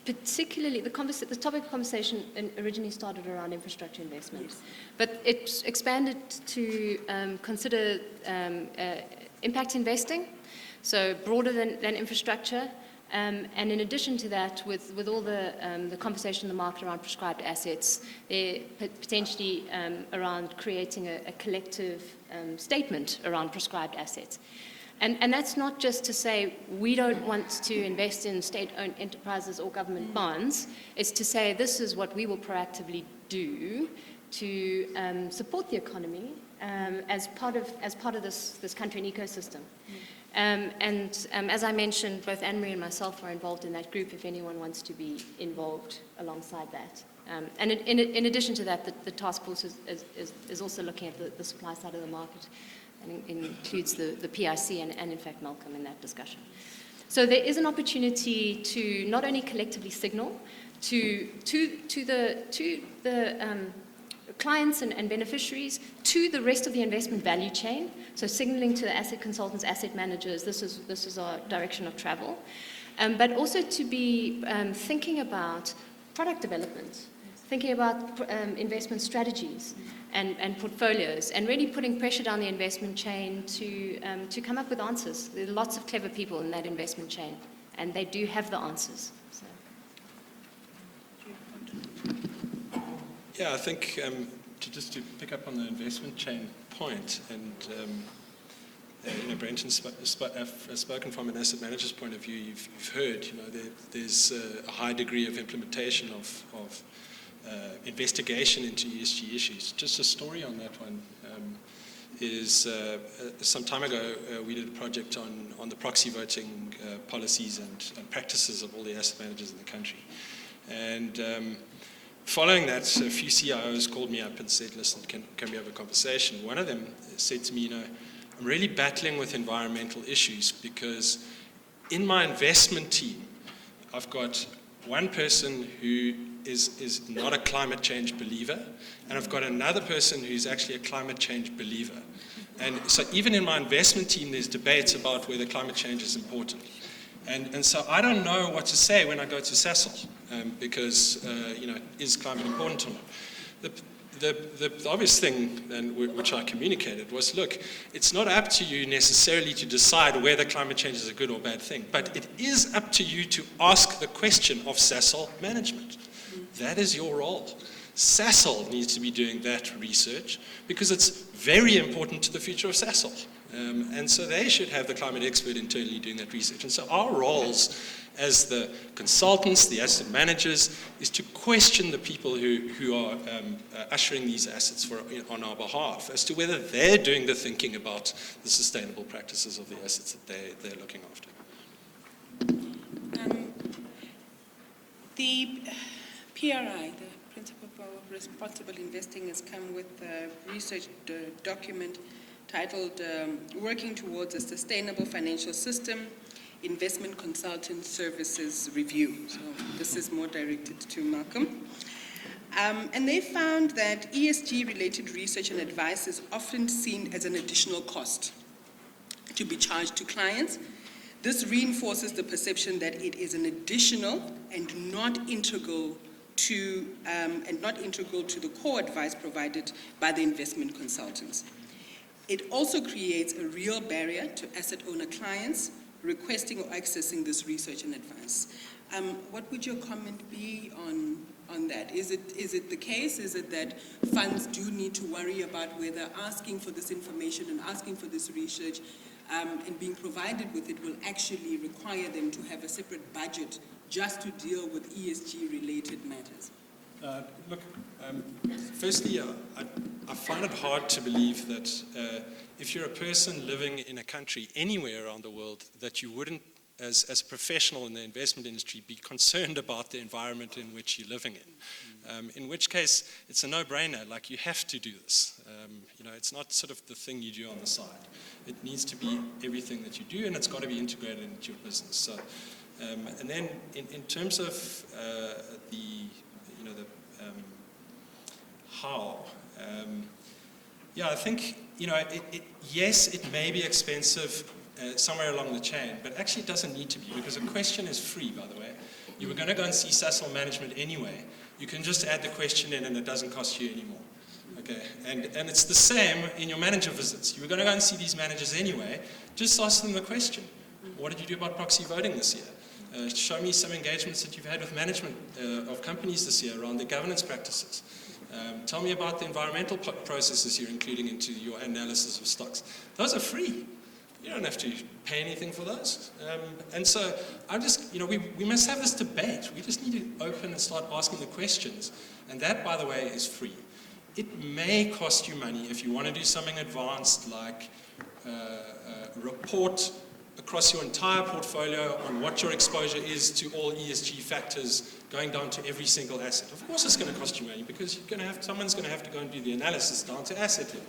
Particularly, the topic of conversation originally started around infrastructure investment, but it expanded to consider impact investing, so broader than infrastructure. And in addition to that, with all the conversation in the market around prescribed assets, potentially around creating a collective statement around prescribed assets. And that's not just to say we don't want to invest in state-owned enterprises or government bonds. It's to say this is what we will proactively do to support the economy as part of this country and ecosystem. As I mentioned, both Anne-Marie and myself are involved in that group if anyone wants to be involved alongside that. And in addition to that, the task force is also looking at the supply side of the market, and includes the PIC and in fact Malcolm in that discussion. So there is an opportunity to not only collectively signal to the clients and beneficiaries, to the rest of the investment value chain, so signaling to the asset consultants, asset managers, this is our direction of travel, but also to be thinking about product development, thinking about investment strategies and portfolios, and really putting pressure down the investment chain to come up with answers. There are lots of clever people in that investment chain, and they do have the answers. So. Yeah, I think just to pick up on the investment chain point, and Brenton's spoken from an asset manager's point of view. You've heard, there's a high degree of implementation of investigation into ESG issues. Just a story on that one is some time ago we did a project on the proxy voting policies and practices of all the asset managers in the country. And following that, a few CIOs called me up and said, listen, can we have a conversation? One of them said to me, I'm really battling with environmental issues because in my investment team, I've got one person who is not a climate change believer, and I've got another person who's actually a climate change believer. And so even in my investment team, there's debates about whether climate change is important. And so I don't know what to say when I go to Sasol, because, is climate important or not? The obvious thing, then, which I communicated, was, look, it's not up to you necessarily to decide whether climate change is a good or bad thing, but it is up to you to ask the question of Sasol management. That is your role. Sasol needs to be doing that research because it's very important to the future of Sasol. And so they should have the climate expert internally doing that research. And so our roles as the consultants, the asset managers, is to question the people who are ushering these assets on our behalf as to whether they're doing the thinking about the sustainable practices of the assets that they're looking after. The PRI, the Principle of Responsible Investing, has come with a research document titled Working Towards a Sustainable Financial System, Investment Consultant Services Review. So this is more directed to Malcolm. And they found that ESG-related research and advice is often seen as an additional cost to be charged to clients. This reinforces the perception that it is an additional and not integral to the core advice provided by the investment consultants. It also creates a real barrier to asset owner clients requesting or accessing this research and advice. What would your comment be on that? Is it the case? Is it that funds do need to worry about whether asking for this information and asking for this research and being provided with it will actually require them to have a separate budget just to deal with ESG-related matters? Firstly, I find it hard to believe that if you're a person living in a country anywhere around the world, that you wouldn't, as a professional in the investment industry, be concerned about the environment in which you're living in which case, it's a no-brainer, like you have to do this. It's not sort of the thing you do on the side. It needs to be everything that you do, and it's got to be integrated into your business. So, and then in terms of the how. I think, yes, it may be expensive somewhere along the chain, but actually it doesn't need to be, because a question is free, by the way. You were going to go and see Sasol management anyway. You can just add the question in and it doesn't cost you anymore. Okay, and it's the same in your manager visits. You were going to go and see these managers anyway, just ask them the question. What did you do about proxy voting this year? Show me some engagements that you've had with management of companies this year around their governance practices. Tell me about the environmental processes you're including into your analysis of stocks. Those are free. You don't have to pay anything for those. And so I'm just, we must have this debate. We just need to open and start asking the questions. And that, by the way, is free. It may cost you money if you want to do something advanced like report across your entire portfolio on what your exposure is to all ESG factors going down to every single asset. Of course it's going to cost you money because someone's going to have to go and do the analysis down to asset level.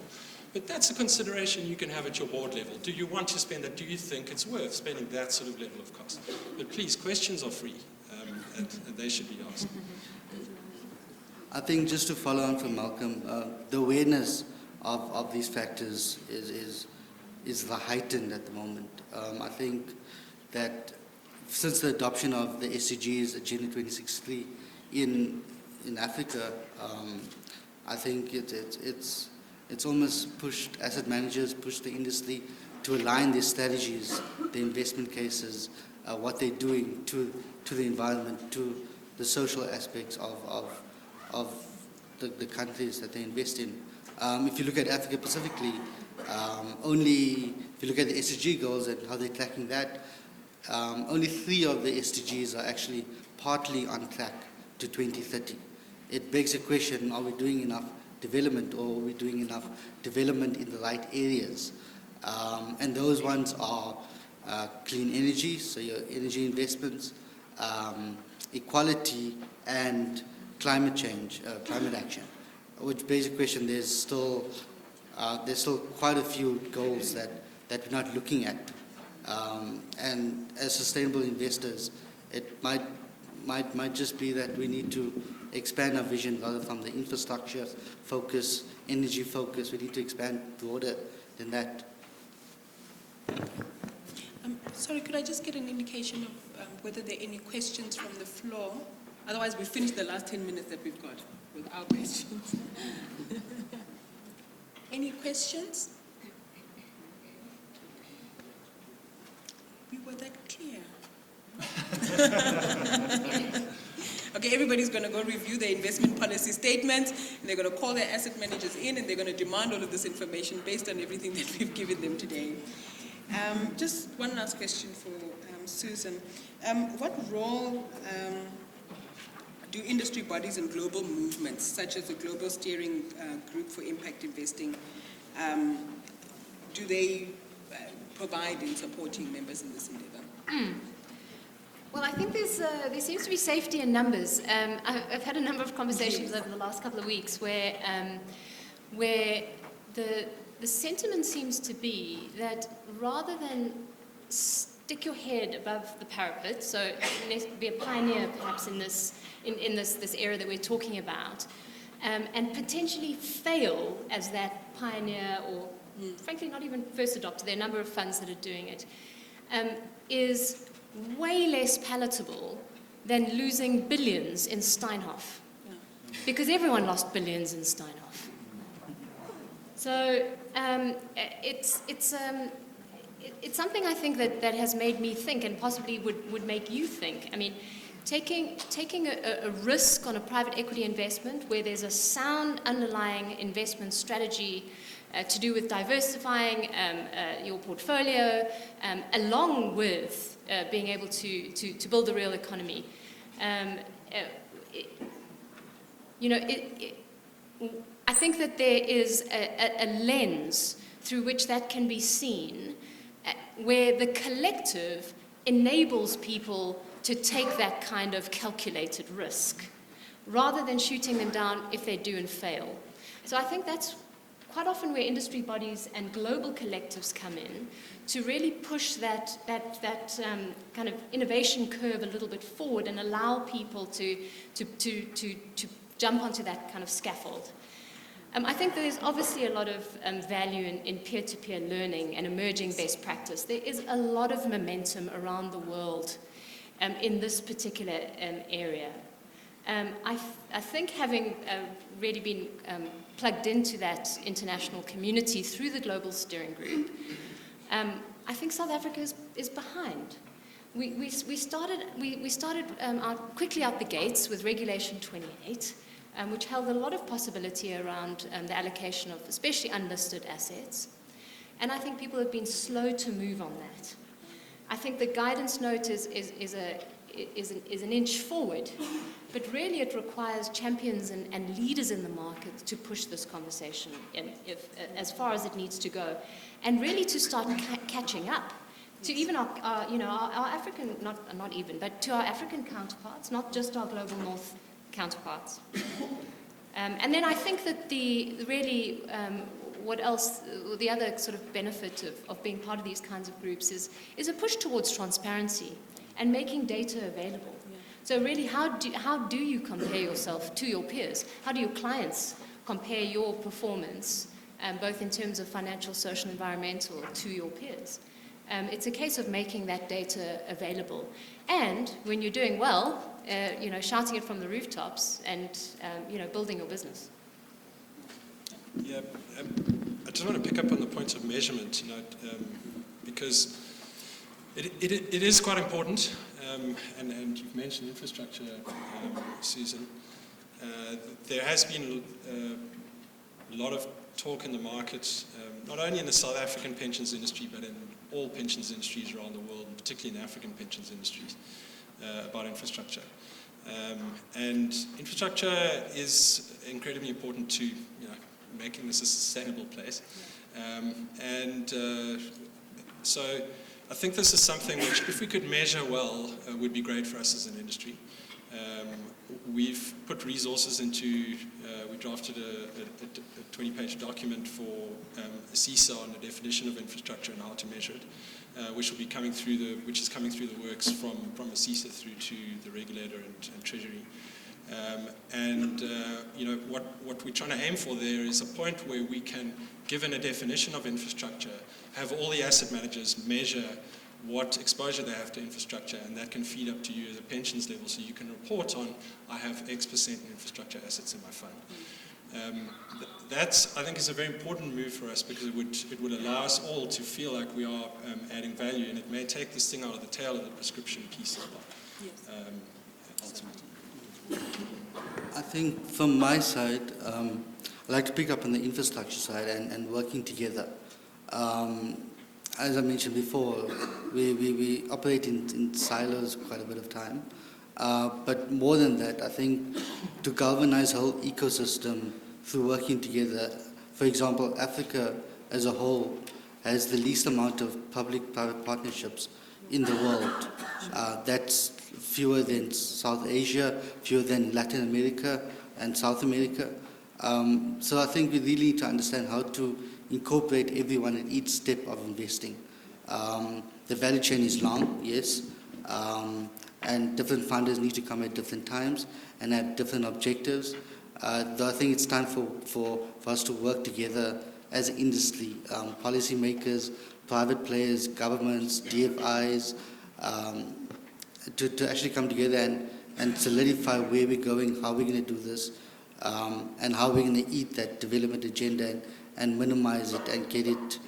But that's a consideration you can have at your board level. Do you want to spend that? Do you think it's worth spending that sort of level of cost? But please, questions are free, and they should be asked. I think just to follow on from Malcolm, the awareness of these factors is heightened at the moment. I think that since the adoption of the SDGs, Agenda 2063 in Africa, I think it's almost pushed asset managers, pushed the industry to align their strategies, their investment cases, what they're doing to the environment, to the social aspects of the countries that they invest in. If you look at Africa specifically, if you look at the SDG goals and how they're tracking that, only 3 of the SDGs are actually partly on track to 2030. It begs a question, are we doing enough development, or are we doing enough development in the right areas? And those ones are clean energy, so your energy investments, equality, and climate change, climate action. Which begs the question, there's still quite a few goals that we're not looking at. And as sustainable investors, it might just be that we need to expand our vision rather from the infrastructure focus, energy focus. We need to expand broader than that. Sorry, could I just get an indication of whether there are any questions from the floor? Otherwise, we finish the last 10 minutes that we've got with our questions. Any questions? We were that clear. Okay, everybody's going to go review their investment policy statements, and they're going to call their asset managers in, and they're going to demand all of this information based on everything that we've given them today. Just one last question for Susan. What role do industry bodies and global movements, such as the Global Steering Group for Impact Investing, do they provide in supporting members in this endeavor? Well, I think there seems to be safety in numbers. I've had a number of conversations over the last couple of weeks where the sentiment seems to be that rather than stick your head above the parapet, so be a pioneer perhaps in this area that we're talking about, and potentially fail as that pioneer, or frankly not even first adopter, there are a number of funds that are doing it, is way less palatable than losing billions in Steinhoff. Yeah. Because everyone lost billions in Steinhoff. So it's something I think that has made me think, and possibly would make you think. I mean, taking a risk on a private equity investment where there's a sound underlying investment strategy to do with diversifying your portfolio, along with being able to build a real economy. I think that there is a lens through which that can be seen, where the collective enables people to take that kind of calculated risk, rather than shooting them down if they do and fail. So I think that's quite often where industry bodies and global collectives come in, to really push that kind of innovation curve a little bit forward and allow people to jump onto that kind of scaffold. I think there's obviously a lot of value in peer-to-peer learning and emerging best practice. There is a lot of momentum around the world in this particular area. I think having really been plugged into that international community through the Global Steering Group, I think South Africa is behind. We started quickly out the gates with Regulation 28, which held a lot of possibility around the allocation of especially unlisted assets. And I think people have been slow to move on that. I think the guidance note is an inch forward, but really it requires champions and leaders in the market to push this conversation as far as it needs to go, and really to start catching up to even our African, not even, but to our African counterparts, not just our global north counterparts. And then I think that the other sort of benefit of being part of these kinds of groups is a push towards transparency and making data available. Yeah. So really, how do you compare yourself to your peers? How do your clients compare your performance, both in terms of financial, social, environmental, to your peers? It's a case of making that data available. And when you're doing well, shouting it from the rooftops and, building your business. Yeah, I just want to pick up on the point of measurement, because it is quite important, and you've mentioned infrastructure, Susan. there has been a lot of talk in the market, not only in the South African pensions industry, but in all pensions industries around the world, and particularly in African pensions industries, about infrastructure. And infrastructure is incredibly important to making this a sustainable place. So I think this is something which, if we could measure well, would be great for us as an industry. We've put resources into, we drafted a 20-page document for a CISA on the definition of infrastructure and how to measure it, which is coming through the works from the CISA through to the regulator and Treasury. What we're trying to aim for there is a point where we can, given a definition of infrastructure, have all the asset managers measure what exposure they have to infrastructure, and that can feed up to you at a pensions level, so you can report on, I have X% in infrastructure assets in my fund. That, I think, is a very important move for us, because it would allow us all to feel like we are adding value, and it may take this thing out of the tail of the prescription piece as well. Ultimately. I think from my side, I'd like to pick up on the infrastructure side and working together. As I mentioned before, we operate in silos quite a bit of time. But more than that, I think to galvanize the whole ecosystem through working together, for example, Africa as a whole has the least amount of public-private partnerships in the world. That's fewer than South Asia, fewer than Latin America and South America. So I think we really need to understand how to incorporate everyone at each step of investing. The value chain is long, yes, and different funders need to come at different times and have different objectives. Though I think it's time for us to work together as an industry, policymakers, private players, governments, DFIs, to actually come together and solidify where we're going, how we're going to do this, and how we're going to eat that development agenda and minimize it and get it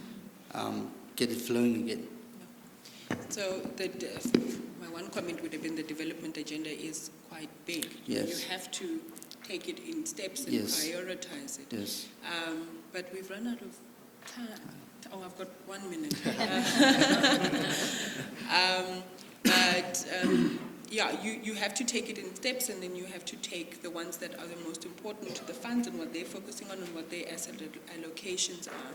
flowing again. So my one comment would have been the development agenda is quite big. Yes. You have to take it in steps and Yes. prioritize it. Yes. But we've run out of time. Oh, I've got 1 minute. Yeah, you have to take it in steps, and then you have to take the ones that are the most important to the funds and what they're focusing on and what their asset allocations are.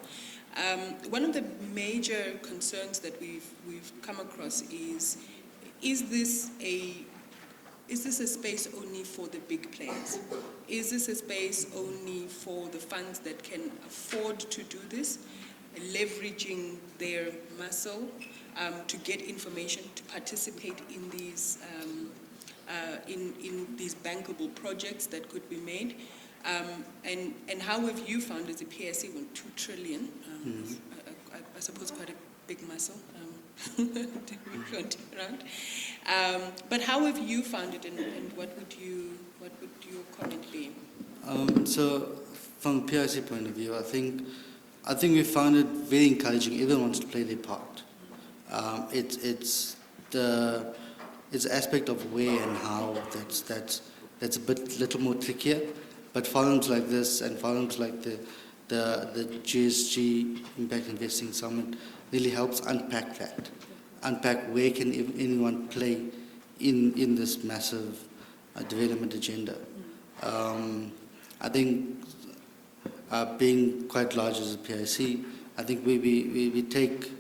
One of the major concerns that we've come across is this a space only for the big players? Is this a space only for the funds that can afford to do this, leveraging their muscle to get information, to participate in these bankable projects that could be made? And how have you found as a PSC, 2 trillion, I suppose quite a big muscle, around. But how have you found it, and what would your comment be? So from a PIC point of view, I think we found it very encouraging. Everyone wants to play their part. It's the aspect of where and how that's a little more trickier. But forums like this and forums like the GSG Impact Investing Summit really helps unpack that. Unpack where can anyone play in this massive development agenda. I think being quite large as a PIC, I think we take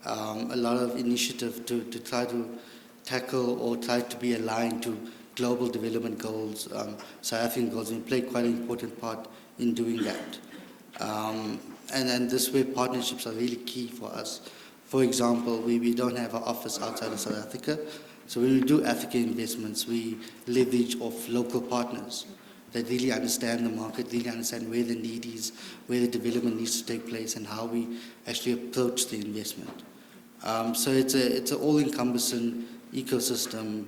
a lot of initiative to try to tackle or try to be aligned to global development goals, South African goals, and we play quite an important part in doing that. And this way partnerships are really key for us. For example, we don't have an office outside of South Africa, so when we do African investments, we leverage off local partners that really understand the market, really understand where the need is, where the development needs to take place, and how we actually approach the investment. So it's an all-encompassing ecosystem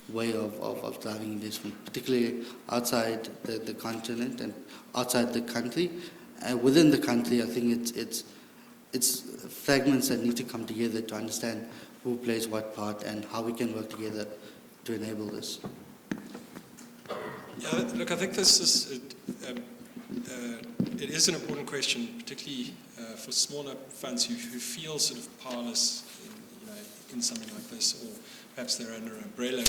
way of driving investment, particularly outside the continent and outside the country. And within the country, I think it's fragments that need to come together to understand who plays what part and how we can work together to enable this. Yeah, look, I think this is it is an important question, particularly for smaller funds who feel sort of powerless in something like this, or perhaps they're under an umbrella and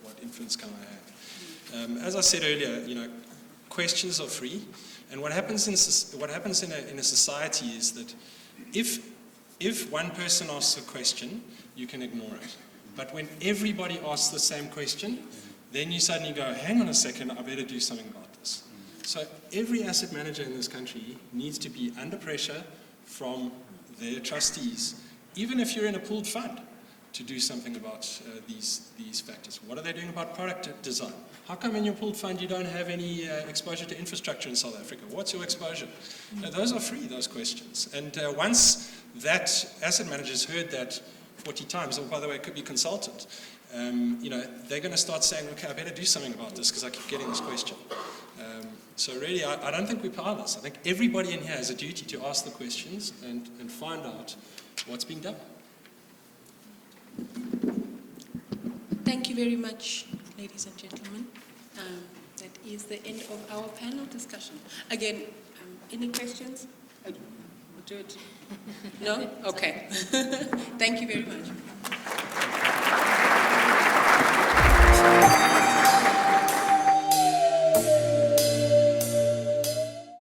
what influence can I have? As I said earlier, questions are free, and what happens in a society is that if one person asks a question, you can ignore it. But when everybody asks the same question, then you suddenly go, hang on a second, I better do something about this. So every asset manager in this country needs to be under pressure from their trustees, even if you're in a pooled fund, to do something about these factors. What are they doing about product design? How come in your pooled fund you don't have any exposure to infrastructure in South Africa? What's your exposure? Those are free, those questions. And once that asset manager's heard that 40 times, or by the way, it could be consulted, they're going to start saying, okay, I better do something about this because I keep getting this question. So really, I don't think we're powerless. I think everybody in here has a duty to ask the questions and find out what's being done. Thank you very much, ladies and gentlemen. That is the end of our panel discussion. Again, any questions? We'll do it. No? Okay. Thank you very much.